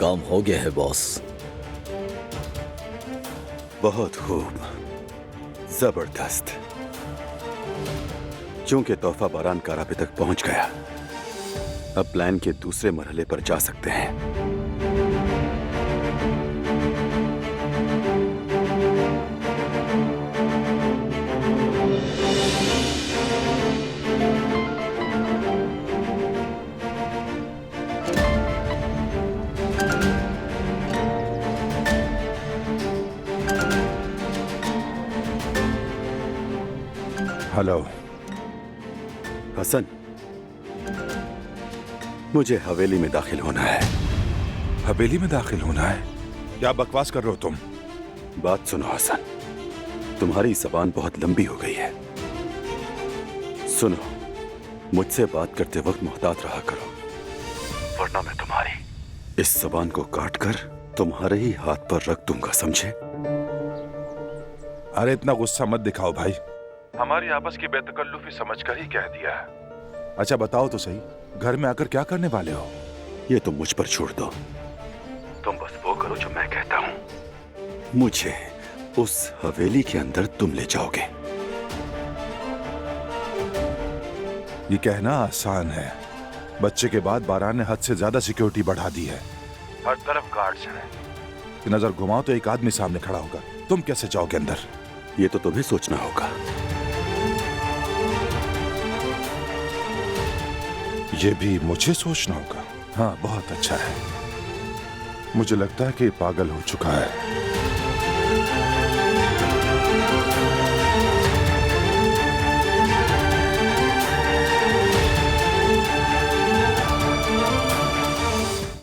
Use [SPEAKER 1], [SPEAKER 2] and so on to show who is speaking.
[SPEAKER 1] काम हो गया है बॉस।
[SPEAKER 2] बहुत खूब, जबरदस्त। चूंकि तोहफा बारान काराबे तक पहुंच गया, अब प्लान के दूसरे मरहले पर जा सकते हैं।
[SPEAKER 3] हेलो
[SPEAKER 2] हसन, मुझे हवेली में दाखिल होना है।
[SPEAKER 3] हवेली में दाखिल होना है? क्या बकवास कर रहे हो तुम?
[SPEAKER 2] बात सुनो हसन, तुम्हारी जबान बहुत लंबी हो गई है। सुनो, मुझसे बात करते वक्त मुहतात रहा करो, वरना मैं तुम्हारी इस जबान को काट कर तुम्हारे ही हाथ पर रख दूंगा, समझे?
[SPEAKER 3] अरे इतना गुस्सा मत दिखाओ भाई, हमारी आपस की बेतकल्लुफी समझकर ही कह दिया है। अच्छा बताओ तो सही, घर में आकर क्या करने वाले हो?
[SPEAKER 2] ये तो मुझ पर छोड़ दो, तुम बस वो करो जो मैं कहता हूं। मुझे उस हवेली के अंदर तुम ले जाओगे।
[SPEAKER 3] ये कहना आसान है, बच्चे के बाद बारान ने हद से ज्यादा सिक्योरिटी बढ़ा दी है। हर तरफ गार्ड्स हैं। नजर घुमाओ तो एक आदमी सामने खड़ा होगा, तुम कैसे जाओगे अंदर?
[SPEAKER 2] ये तो तुम्हें सोचना होगा।
[SPEAKER 3] ये भी मुझे सोचना होगा? हाँ बहुत अच्छा है, मुझे लगता है कि पागल हो चुका है।